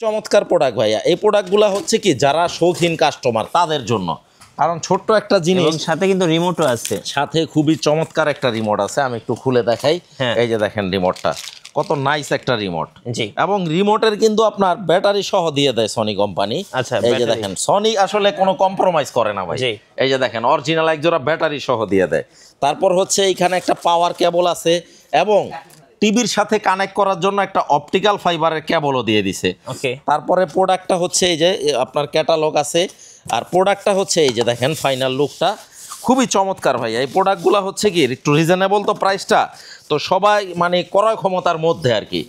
চমৎকার প্রোডাক্ট ভাইয়া। এই প্রোডাক্টগুলো হচ্ছে কি যারা শৌখিন কাস্টমার তাদের জন্য, কারণ ছোট্ট একটা জিনিস, সাথে কিন্তু রিমোটও আছে, সাথে খুবই চমৎকার একটা রিমোট আছে। আমি একটু খুলে দেখাই। এই যে দেখেন রিমোটটা কত নাইস একটা রিমোট। জি, এবং রিমোটের কিন্তু আপনার ব্যাটারি সহ দিয়ে দেয় সনি কোম্পানি। আচ্ছা, এই যে দেখেন সনি আসলে কোনো কম্প্রোমাইজ করে না ভাই। এই যে দেখেন অরিজিনাল এক জোড়া ব্যাটারি সহ দিয়ে দেয়। তারপর হচ্ছে এইখানে একটা পাওয়ার কেবল আছে এবং টিভির সাথে কানেক্ট করার জন্য একটা অপটিক্যাল ফাইবারের কেবলও দিয়ে দিছে। ওকে, তারপরে প্রোডাক্টটা হচ্ছে এই যে আপনার ক্যাটালগ আছে, আর প্রোডাক্টটা হচ্ছে এই যে দেখেন ফাইনাল লুকটা খুবই চমৎকার ভাই। এই প্রোডাক্টগুলো হচ্ছে কি একটু রিজনেবল তো প্রাইসটা, তো সবাই মানে ক্রয় ক্ষমতার মধ্যে আর কি,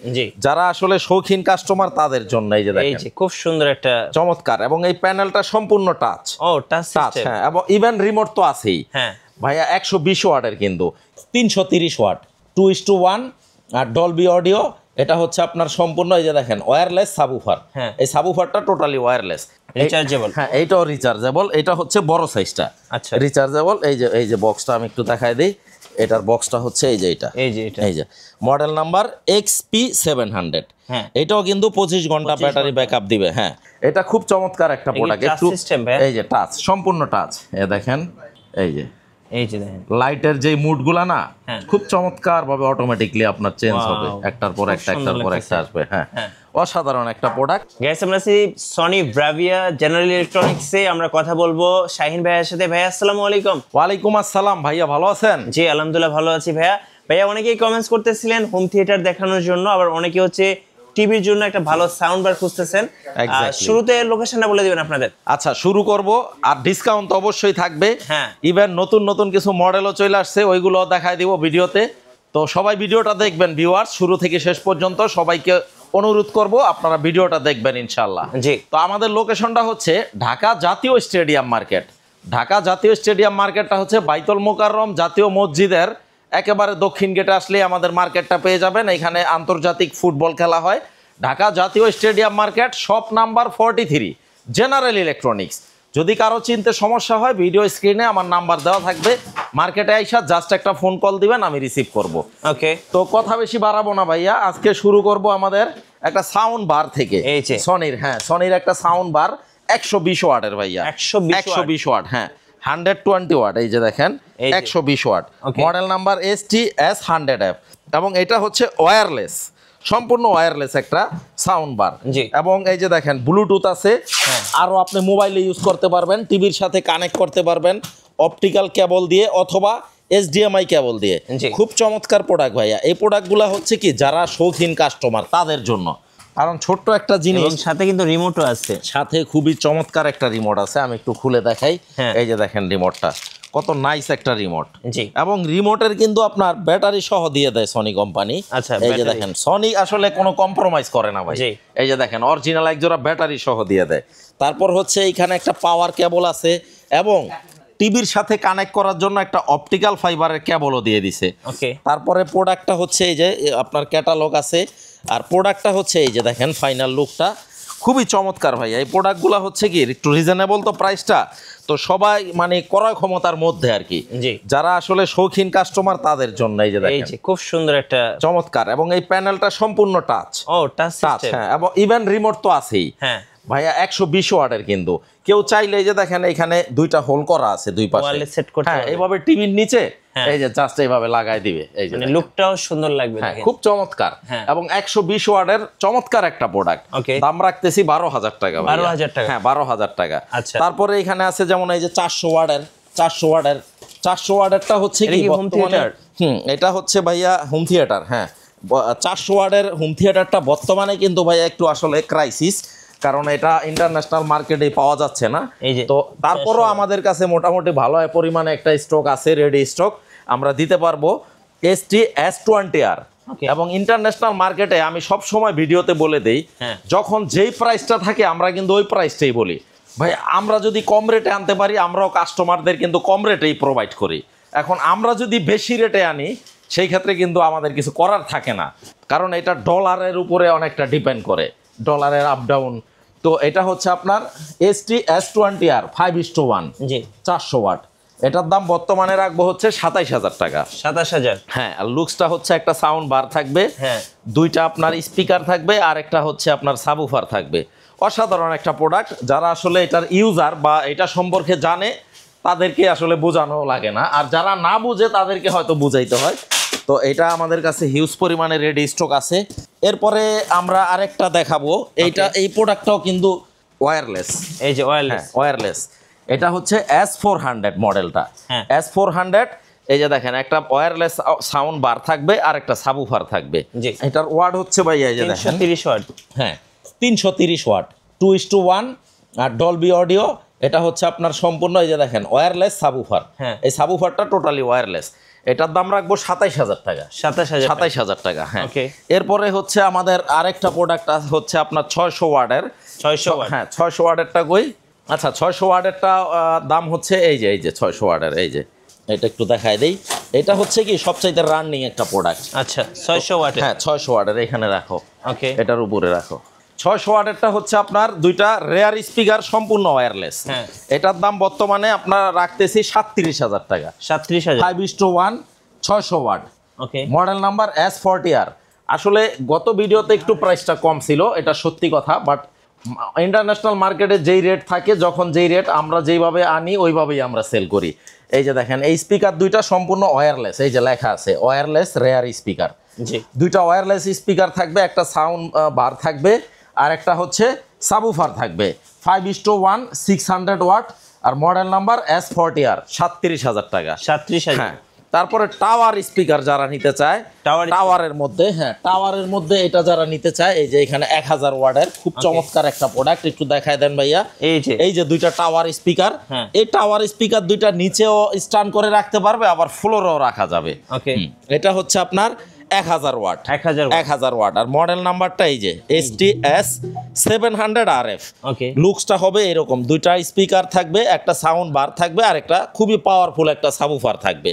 যারা আসলে শৌখিন কাস্টমার তাদের জন্য। এই যে দেখেন খুব সুন্দর একটা চমৎকার, এবং এই প্যানেলটা সম্পূর্ণ টাচ। ও টাচ, হ্যাঁ, এবং ইভেন রিমোট তো আছেই। হ্যাঁ ভাইয়া 120 ওয়াটের কিন্তু 330 ওয়াট 2:1 আর ডলবি অডিও। এটা হচ্ছে আপনার সম্পূর্ণ এই যে দেখেন ওয়্যারলেস সাবউফার। এই সাবউফারটা টোটালি ওয়্যারলেস, রিচার্জেবল। হ্যাঁ, এইটাও রিচার্জেবল। এটা হচ্ছে বড় সাইজটা, আচ্ছা রিচার্জেবল। এই যে বক্সটা আমি একটু দেখাই দিই। এটার বক্সটা হচ্ছে এই যে এটা, এই যে মডেল নাম্বার XP700। হ্যাঁ, এটাও কিন্তু 25 ঘন্টা ব্যাটারি ব্যাকআপ দিবে। হ্যাঁ, এটা খুব চমৎকার একটা প্রোডাক্ট। একটু এই যে টাচ, সম্পূর্ণ টাচ। দেখেন এই যে দেখেন লাইটের যে মুডগুলা না, খুব চমৎকার ভাবে অটোমেটিকলি আপনার চেঞ্জ হবে, একটার পর একটা একটার পর একটা আসবে। হ্যাঁ, অসাধারণ একটা প্রোডাক্ট। গাইস, আমরা আছি সনি ব্রাভিয়া জেনারেল ইলেকট্রনিক্সে। আমরা কথা বলবো শাহিন ভাইয়ের সাথে। ভাইয়া আসসালামু আলাইকুম। ওয়ালাইকুম আসসালাম ভাইয়া, ভালো আছেন? জি আলহামদুলিল্লাহ ভালো আছি ভাইয়া। অনেকেই কমেন্টস করতেছিলেন হোম থিয়েটার দেখানোর জন্য, আবার অনেকে হচ্ছে টিভির জন্য একটা ভালো সাউন্ড বার খুঁজতেছেন। শুরুতে লোকেশনটা বলে দিবেন আপনাদের। আচ্ছা, শুরু করব। আর ডিসকাউন্ট তো অবশ্যই থাকবে। হ্যাঁ, ইভেন নতুন নতুন কিছু মডেলও চলে আসছে, ওইগুলো দেখাই দিব ভিডিওতে। তো সবাই ভিডিওটা দেখবেন ভিউয়ার্স, শুরু থেকে শেষ পর্যন্ত। সবাইকে অনুরোধ করব আপনারা ভিডিওটা দেখবেন ইনশাআল্লাহ। জি, তো আমাদের লোকেশনটা হচ্ছে ঢাকা জাতীয় স্টেডিয়াম মার্কেট। ঢাকা জাতীয় স্টেডিয়াম মার্কেটটা হচ্ছে বাইতুল মোকাররম জাতীয় মসজিদের একেবারে দক্ষিণ গেটে আসলে আমাদের মার্কেটটা পেয়ে যাবেন। এখানে আন্তর্জাতিক ফুটবল খেলা হয়। ঢাকা জাতীয় stadium market, shop number 43, general electronics. যদি কারো চিনতে সমস্যা হয় ভিডিও স্ক্রিনে আমার নাম্বার দেওয়া থাকবে। মার্কেটে আইসা জাস্ট একটা ফোন কল দিবেন, আমি রিসিভ করব। ওকে, তো কথা বেশি বাড়াবো না ভাইয়া, আজকে শুরু করব আমাদের একটা সাউন্ড বার থেকে। সনির, হ্যাঁ, সনির একটা সাউন্ড বার 120 ওয়াটের ভাইয়া। 120 ওয়াট, হ্যাঁ, 120 ওয়াট। এই যে দেখেন 120 ওয়াট, মডেল নাম্বার STS100F। এবং এটা হচ্ছে ওয়্যারলেস, সম্পূর্ণ ওয়্যারলেস একটা সাউন্ড বার। এবং এই যে দেখেন ব্লুটুথ আছে, আরো আপনি মোবাইলে ইউজ করতে পারবেন, টিভির সাথে কানেক্ট করতে পারবেন অপটিক্যাল কেবল দিয়ে অথবা HDMI কেবল দিয়ে। খুব চমৎকার প্রোডাক্ট ভাইয়া। এই প্রোডাক্টগুলো হচ্ছে কি যারা শৌখিন কাস্টমার তাদের জন্য, কারণ ছোট্ট একটা জিনিস, সাথে কিন্তু রিমোটও আছে, সাথে খুবই চমৎকার একটা রিমোট আছে। আমি একটু খুলে দেখাই। এই যে দেখেন রিমোটটা কত নাইস একটা রিমোট। এবং রিমোটের কিন্তু আপনার ব্যাটারি সহ দিয়ে দেয় সনি কোম্পানি। আচ্ছা, এই যে দেখেন সনি আসলে কোনো কম্প্রোমাইজ করে না ভাই। এই যে দেখেন অরিজিনাল এক জোড়া ব্যাটারি সহ দিয়ে দেয়। তারপর হচ্ছে এইখানে একটা পাওয়ার কেবল আছে এবং টিভির সাথে কানেক্ট করার জন্য একটা অপটিক্যাল ফাইবারের কেবলও দিয়ে দিছে। তারপরে প্রোডাক্টটা হচ্ছে এই যে আপনার ক্যাটালগ আছে, আর প্রোডাক্টটা হচ্ছে এই যে দেখেন ফাইনাল লুকটা খুবই চমৎকার ভাই। এই প্রোডাক্টগুলো হচ্ছে কি একটু রিজনেবল তো প্রাইসটা, তো সবাই মানে ক্রয় ক্ষমতার মধ্যে আর কি, যারা আসলে শৌখিন কাস্টমার তাদের জন্য। এই যে দেখেন খুব সুন্দর একটা চমৎকার, এবং এই প্যানেলটা সম্পূর্ণ টাচ। ও টাচ, হ্যাঁ, এবং ইভেন রিমোট তো আছেই। হ্যাঁ ভাইয়া, 120 ওয়াটের কিন্তু। কেউ চাইলে এই যে দেখেন এখানে দুইটা হোল করা আছে দুই পাশে, হ্যাঁ, এইভাবে টিভির নিচে এই যে জাস্ট এইভাবে লাগাই দিবে। এই যে লুকটাও সুন্দর লাগবে, খুব চমৎকার। এবং 120 ওয়াটের চমৎকার একটা প্রোডাক্ট। দাম রাখতেছি 12,000 টাকা। 12,000 টাকা, হ্যাঁ, 12,000 টাকা। তারপরে এখানে আছে যেমন এই যে 400 ওয়াটেরটা হচ্ছে কি হোম থিয়েটার। এটা হচ্ছে ভাইয়া হোম থিয়েটার। হ্যাঁ, 400 ওয়াটের হোম থিয়েটারটা বর্তমানে কিন্তু ভাইয়া একটু আসলে ক্রাইসিস, কারণ এটা ইন্টারন্যাশনাল মার্কেটে পাওয়া যাচ্ছে না। তো তারপরও আমাদের কাছে মোটামুটি ভালো পরিমাণে একটা স্টক আছে, রেডি স্টক আমরা দিতে পারবো। STS20R। এবং ইন্টারন্যাশনাল মার্কেটে আমি সব সময় ভিডিওতে বলে দেই, যখন যেই প্রাইসটা থাকে আমরা কিন্তু ওই প্রাইসটাই বলি ভাই। আমরা যদি কম রেটে আনতে পারি আমরাও কাস্টমারদের কিন্তু কম রেটেই প্রোভাইড করি। এখন আমরা যদি বেশি রেটে আনি সেই ক্ষেত্রে কিন্তু আমাদের কিছু করার থাকে না, কারণ এটা ডলারের উপরে অনেকটা ডিপেন্ড করে, ডলারের আপ ডাউন। তো এটা হচ্ছে আপনার STS20R 5:1, 400 ওয়াট। এটার দাম বর্তমানে রাখবো হচ্ছে 27000 টাকা। 27000। হ্যাঁ, আর লুকসটা হচ্ছে একটা সাউন্ড বার থাকবে, হ্যাঁ, দুইটা আপনার স্পিকার থাকবে আর একটা হচ্ছে আপনার সাবউফার থাকবে। অসাধারণ একটা প্রোডাক্ট, যারা আসলে এটার ইউজার বা এটা সম্পর্কে জানে তাদেরকে আসলে বোঝানো লাগে না, আর যারা না বুঝে তাদেরকে হয়তো বুঝাইতে হয়। তো এটা আমাদের কাছে হিউজ পরিমাণে রেডি স্টক আছে। এরপরে আমরা আরেকটা দেখাবো, এই প্রোডাক্টটাও কিন্তু ওয়্যারলেস। এই যে ওয়্যারলেস, ওয়্যারলেস। এটা হচ্ছে S400 মডেলটা। হ্যাঁ, S400। এই যে দেখেন একটা ওয়্যারলেস সাউন্ড বার থাকবে আর একটা সাবউফার থাকবে। এটার ওয়াট হচ্ছে ভাই এই যে দেখেন 330 ওয়াট। হ্যাঁ, 330 ওয়াট, 2:1 আর ডলবি অডিও। এটা হচ্ছে আপনার সম্পূর্ণ এই যে দেখেন ওয়্যারলেস সাবউফার। হ্যাঁ, এই সাবউফারটা টোটালি ওয়্যারলেস। এটার দাম রাখবো 27000 টাকা। 27000 টাকা। হ্যাঁ, এরপরে হচ্ছে আমাদের আরেকটা প্রোডাক্ট হচ্ছে আপনার 600 ওয়াটের। 600 ওয়াট। হ্যাঁ, 600 ওয়াটেরটা কই? আচ্ছা, 600 ওয়াটেরটা দাম হচ্ছে এই যে 600 ওয়াটের। এই যে এটা একটু দেখাই দেই। এটা হচ্ছে কি সবচাইতে রানিং একটা প্রোডাক্ট। আচ্ছা, 600 ওয়াটের। হ্যাঁ, 600 ওয়াটের এখানে রাখো। ওকে, এটার উপরে রাখো। 600 ওয়াটেরটা হচ্ছে আপনার দুইটা রেয়ার স্পিকার সম্পূর্ণ ওয়্যারলেস। হ্যাঁ, এটার দাম বর্তমানে আপনারা রাখতেছি 37000 টাকা। 37000। 5:1 600 ওয়াট। ওকে, মডেল নাম্বার S40R। আসলে গত ভিডিওতে একটু প্রাইসটা কম ছিল, এটা সত্যি কথা, বাট ইন্টারন্যাশনাল মার্কেটে যেই রেট থাকে, যখন যেই রেট আমরা যেইভাবে আনি ওইভাবেই আমরা সেল করি। এই যে দেখেন এই স্পিকার দুইটা সম্পূর্ণ ওয়্যারলেস, এই যে লেখা আছে ওয়্যারলেস রেয়ার স্পিকার। জি, দুইটা ওয়্যারলেস স্পিকার থাকবে, একটা সাউন্ড বার থাকবে আর একটা হচ্ছে সাবউফার থাকবে। 5:1 600 ওয়াট। আর মডেল নাম্বার S40R। 37000 টাকা। 37000। হ্যাঁ, তারপরে টাওয়ার স্পিকার যারা নিতে চায়, টাওয়ারের মধ্যে, হ্যাঁ টাওয়ারের মধ্যে এটা যারা নিতে চায়, এই যে এখানে 1000 ওয়াটের খুব চমৎকার একটা প্রোডাক্ট, একটু দেখায় দেন ভাইয়া। এই যে দুইটা টাওয়ার স্পিকার। এই টাওয়ার স্পিকার দুইটা নিচেও স্ট্যান্ড করে রাখতে পারবে, আবার ফ্লোরেও রাখা যাবে। ওকে, এটা হচ্ছে আপনার 1000 ওয়াট। 1000 ওয়াট। আর মডেল নাম্বারটা এই যে STS 700 RF। ওকে, লুকসটা হবে এরকম, দুইটা স্পিকার থাকবে, একটা সাউন্ড বার থাকবে আর একটা খুবই পাওয়ারফুল একটা সাবউফার থাকবে।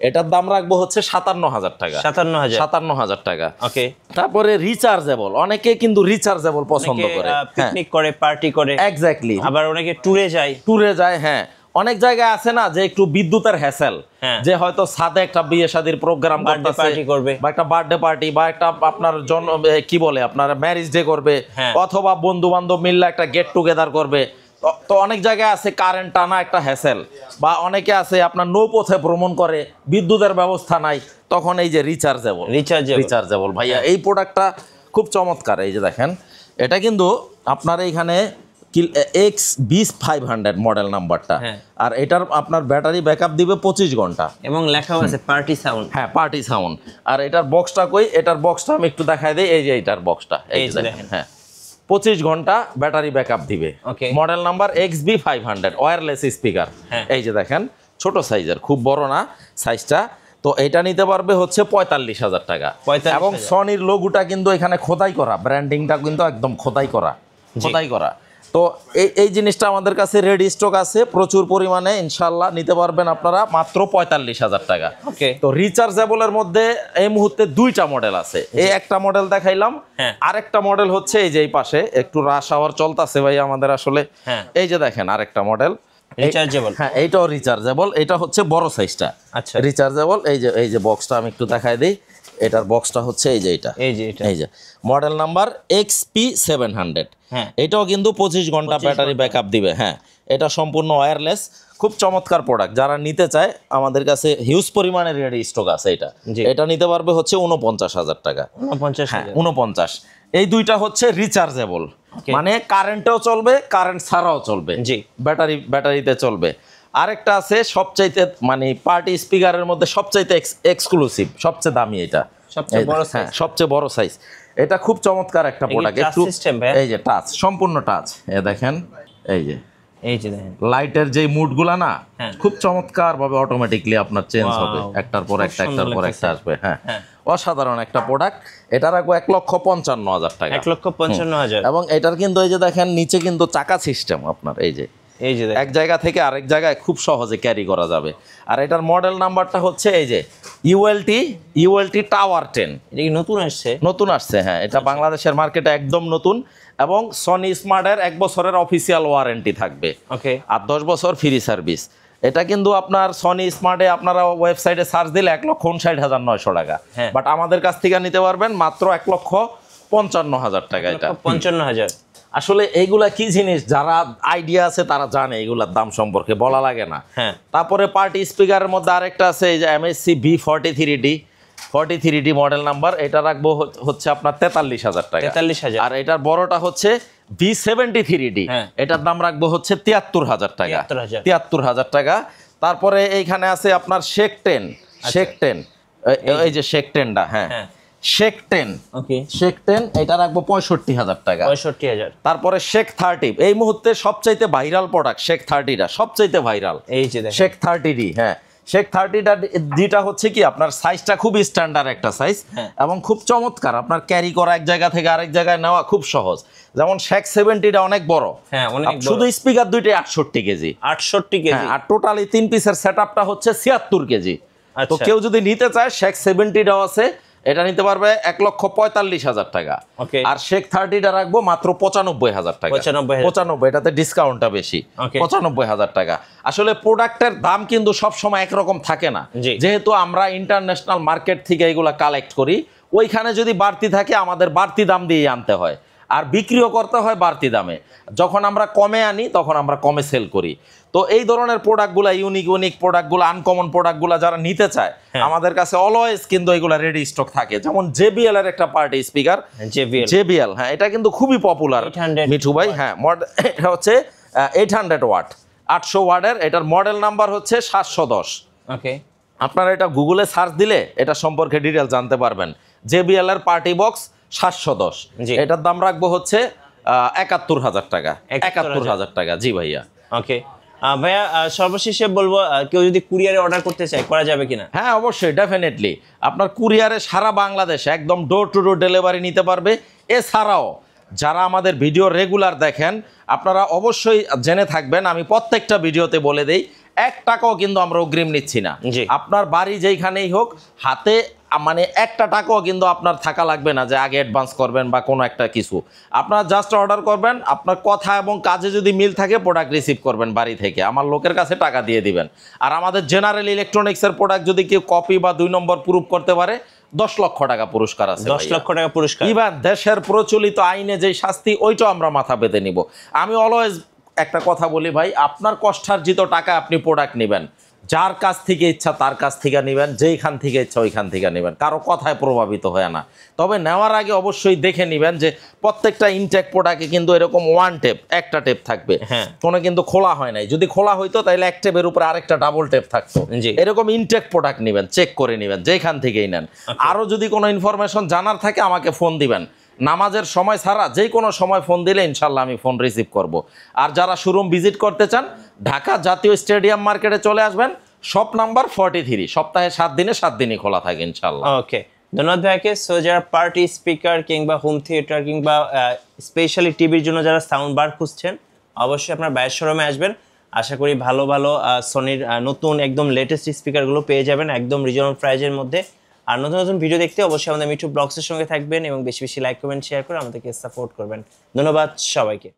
এটার দাম রাখবো হচ্ছে 57000 টাকা। 57000 টাকা। ওকে, তারপরে রিচার্জেবল, অনেকে কিন্তু রিচার্জেবল পছন্দ করে, পিকনিক করে, পার্টি করে। এক্স্যাক্টলি। আবার অনেকে ট্যুরে যায়। হ্যাঁ, অনেক জায়গায় আছে না যে একটু বিদ্যুতের হ্যাসেল, যে হয়তো ছাদে একটা বিয়ে শাদীর প্রোগ্রাম করবে বা একটা বার্থডে পার্টি বা একটা আপনার কি বলে আপনার ম্যারেজ ডে করবে, অথবা বন্ধু বান্ধব মিললে একটা গেট টুগেদার করবে। তো অনেক জায়গায় আছে কারেন্ট টানা একটা হ্যাসেল, বা অনেকে আছে আপনার নৌপথে ভ্রমণ করে, বিদ্যুতের ব্যবস্থা নাই, তখন এই যে রিচার্জেবল ভাইয়া এই প্রোডাক্টটা খুব চমৎকার। এই যে দেখেন এটা কিন্তু আপনার এইখানে X20 মডেল নাম্বারটা। আর এটার আপনার ব্যাটারি ব্যাকআপ দিবে 25 ঘন্টা এবং লেখা আছে পার্টি সাউন্ড। হ্যাঁ, পার্টি সাউন্ড। আর এটার বক্সটা কই? এটার বক্সটা আমি একটু দেখাই দিই। এই যে এটার বক্সটা, এই যে দেখেন। হ্যাঁ, 25 ঘন্টা ব্যাটারি ব্যাকআপ দিবে। Model number XB500 wireless speaker. এই যে দেখেন ছোট সাইজের, খুব বড় না সাইজটা। তো এটা নিতে পারবে হচ্ছে 45000 টাকা। এবং সনির লোগোটা কিন্তু এখানে খোদাই করা, ব্র্যান্ডিংটা কিন্তু একদম খোদাই করা। তো এই জিনিসটা আমাদের কাছে রেডি স্টক আছে প্রচুর পরিমাণে, ইনশাল্লাহ নিতে পারবেন আপনারা মাত্র 45000 টাকা। তো রিচার্জেবলের মধ্যে এই মুহূর্তে দুইটা মডেল আছে। এই একটা মডেল দেখাইলাম, আরেকটা মডেল হচ্ছে এই যে এই পাশে একটু রাশ আওয়ার চলতেছে ভাই আমাদের আসলে। এই যে দেখেন আরেকটা মডেল রিচার্জেবল। হ্যাঁ, এইটাও রিচার্জেবল। এটা হচ্ছে বড় সাইজটা। আচ্ছা, রিচার্জেবল। এই যে বক্সটা আমি একটু দেখাই দিই। এটার বক্সটা হচ্ছে এই যে এটা, এই যে মডেল নাম্বার XP700। এটাও কিন্তু 25 ঘন্টা ব্যাটারি ব্যাকআপ দিবে। হ্যাঁ, এটা সম্পূর্ণ ওয়্যারলেস, খুব চমৎকার প্রোডাক্ট। যারা নিতে চায় আমাদের কাছে হিউজ পরিমাণে রেডি স্টক আছে। এটা নিতে পারবে হচ্ছে 49000 টাকা। 49। এই দুইটা হচ্ছে রিচার্জেবল, মানে কারেন্টেও চলবে, কারেন্ট ছাড়াও চলবে, ব্যাটারিতে চলবে। আরেকটা আছে সবচাইতে মানে পার্টি স্পিকারের মধ্যে সবচাইতে এক্সক্লুসিভ, সবচেয়ে দামি, এটা সবচেয়ে বড় সাইজ। এটা খুব চমৎকার একটা প্রোডাক্ট। একটু এই যে টাচ, সম্পূর্ণ টাচ। দেখেন এই যে লাইটের যে মুডগুলা না, খুব চমৎকার ভাবে অটোমেটিকলি আপনার চেঞ্জ হবে, একটার পর একটা আসবে। হ্যাঁ, অসাধারণ একটা প্রোডাক্ট। এটা রাখবো 1,55,000 টাকা। 1,55,000। এবং এটার কিন্তু এই যে দেখেন নিচে কিন্তু চাকা সিস্টেম আপনার, এই যে এক জায়গা থেকে আরেক জায়গায় খুব সহজে ক্যারি করা যাবে। আর এটার মডেল নাম্বারটা হচ্ছে এই যে ULT টাওয়ার 10। এটা কি নতুন আসছে? হ্যাঁ, এটা বাংলাদেশের মার্কেটে একদম নতুন। এবং সনি স্মার্টের 1 বছরের অফিসিয়াল ওয়ারেন্টি থাকবে, আর 10 বছর ফ্রি সার্ভিস। এটা কিন্তু আপনার সনি স্মার্টে আপনারা ওয়েবসাইটে সার্চ দিলে 1,59,900 টাকা, বাট আমাদের কাছ থেকে নিতে পারবেন মাত্র 1,55,000 টাকা। এটা 55,000। আসলে এইগুলা কি জিনিস, যারা আইডিয়া আছে তারা জানে এগুলার দাম সম্পর্কে, বলা লাগে না। তারপরে পার্টি স্পিকারের মধ্যে আরেকটা আছে, এই যে MSC B43D মডেল নাম্বার, এটা রাখবো হচ্ছে আপনার 43,000 টাকা। 43,000। আর এটার বড়টা হচ্ছে B73D, এটার দাম রাখবো হচ্ছে 73,000 টাকা। 73,000 টাকা। তারপরে এইখানে আছে আপনার শেখ 10, এই যে শেখ 10টা, শেখ 10, শেখ 10 এটা রাখবো 65,000 টাকা। 65,000। তারপরে শেখ 30, এই মুহূর্তে সবচাইতে ভাইরাল প্রোডাক্ট শেখ 30টা, সবচাইতে ভাইরাল এই যে শেখ 30D। শেখ 30টা যেটা হচ্ছে কি আপনার সাইজটা খুব স্ট্যান্ডার্ড একটা সাইজ, এবং খুব চমৎকার, আপনার ক্যারি করা এক জায়গা থেকে আরেক জায়গায় নেওয়া খুব সহজ। যেমন শেখ 70টা অনেক বড়, শুধু স্পিকার দুইটাই 68 কেজি। 68 কেজি। আর টোটালি 3 পিসের সেটআপটা হচ্ছে 76 কেজি। তো কেউ যদি নিতে চায় শেখ 70টাও আছে, এটা নিতে পারবে 1,45,000 টাকা। আর শেখ 30টা রাখবো মাত্র 95,000 টাকা। 95, এটাতে ডিসকাউন্টটা বেশি, 95,000 টাকা। আসলে প্রোডাক্টের দাম কিন্তু সবসময় একরকম থাকে না, যেহেতু আমরা ইন্টারন্যাশনাল মার্কেট থেকে এগুলা কালেক্ট করি, ওইখানে যদি বাড়তি থাকে আমাদের বাড়তি দাম দিয়ে আনতে হয়, আর বিক্রিও করতে হয় বাড়তি দামে। যখন আমরা কমে আনি তখন আমরা কমে সেল করি। তো এই ধরনের প্রোডাক্টগুলা, ইউনিক প্রোডাক্টগুলো, আনকমন প্রোডাক্টগুলো যারা নিতে চায় আমাদের কাছে অলওয়েজ কিন্তু এগুলা রেডি স্টক থাকে। যেমন JBL এর একটা পার্টি স্পিকার, JBL, এটা কিন্তু খুবই পপুলার মিঠু ভাই। এটা হচ্ছে 800 ওয়াট, 800 ওয়াটের, এটার মডেল নাম্বার হচ্ছে 710। আপনারা এটা গুগলে সার্চ দিলে এটা সম্পর্কে ডিটেল জানতে পারবেন। JBL এর পার্টি বক্স 710, এটার দাম রাখবো হচ্ছে 71,000 টাকা। 71,000 টাকা, জি ভাইয়া। ভাইয়া সর্বশেষে বলবো, কেউ যদি কুরিয়ারে অর্ডার করতে চায় করা যাবে কিনা? হ্যাঁ, অবশ্যই, ডেফিনেটলি। আপনার কুরিয়ারে সারা বাংলাদেশে একদম ডোর টু ডোর ডেলিভারি নিতে পারবে। এছাড়াও যারা আমাদের ভিডিও রেগুলার দেখেন, আপনারা অবশ্যই জেনে থাকবেন, আমি প্রত্যেকটা ভিডিওতে বলে দেই, 1 টাকাও কিন্তু আমরা অগ্রিম নিচ্ছি না। আপনার বাড়ি যেইখানেই হোক, হাতে মানে 1 টাকাও কিন্তু আপনার থাকা লাগবে না যে আগে অ্যাডভান্স করবেন বা কোনো একটা কিছু। আপনার জাস্ট অর্ডার করবেন, আপনার কথা এবং কাজে যদি মিল থাকে প্রোডাক্ট রিসিভ করবেন বাড়ি থেকে, আমার লোকের কাছে টাকা দিয়ে দিবেন। আর আমাদের জেনারেল ইলেকট্রনিক্সের প্রোডাক্ট যদি কেউ কপি বা 2 নম্বর প্রুফ করতে পারে, 10 লক্ষ টাকা পুরস্কার আছে। 10 লক্ষ টাকা পুরস্কার। ইভেন দেশের প্রচলিত আইনে যে শাস্তি, ওইটাও আমরা মাথা পেতে নিব। আমি অলওয়েজ একটা কথা বলি ভাই, আপনার কষ্টার্জিত টাকা আপনি প্রোডাক্ট নেবেন, যার কাছ থেকে ইচ্ছা তার কাছ থেকে নেবেন, যেইখান থেকে ইচ্ছা ওইখান থেকে নেবেন, কারো কথায় প্রভাবিত হয় না। তবে নেওয়ার আগে অবশ্যই দেখে নেবেন যে প্রত্যেকটা ইনটেক প্রোডাক্টে কিন্তু এরকম একটা টেপ থাকবে, কোনো কিন্তু খোলা হয় নাই। যদি খোলা হইতো তাহলে এক টেপের উপরে আরেকটা ডাবল টেপ থাকতো। এরকম ইনটেক প্রোডাক্ট নেবেন, চেক করে নেবেন যেখান থেকেই নেন। আরও যদি কোনো ইনফরমেশন জানার থাকে আমাকে ফোন দিবেন, নামাজের সময় ছাড়া যে কোনো সময় ফোন দিলে ইনশাল্লাহ আমি ফোন রিসিভ করব। আর যারা শোরুম ভিজিট করতে চান, ঢাকা জাতীয় স্টেডিয়াম মার্কেটে চলে আসবেন, শপ নাম্বার 43, সপ্তাহে 7 দিনে 7 দিনই খোলা থাকে ইনশাল্লাহ। ধন্যবাদ ভাইকে। সো যারা পার্টি স্পিকার কিংবা হোম থিয়েটার কিংবা স্পেশালি টিভির জন্য যারা সাউন্ড বার খুঁজছেন, অবশ্যই আপনার বাইরের শোরুমে আসবেন। আশা করি ভালো ভালো সনির নতুন একদম লেটেস্ট স্পিকারগুলো পেয়ে যাবেন একদম রিজনেবল প্রাইজের মধ্যে। আর নতুন নতুন ভিডিও দেখতে অবশ্যই আমাদের মিঠু ব্লগসের সঙ্গে থাকবেন এবং বেশি বেশি লাইক কমেন্ট শেয়ার করে আমাদেরকে সাপোর্ট করবেন। ধন্যবাদ সবাইকে।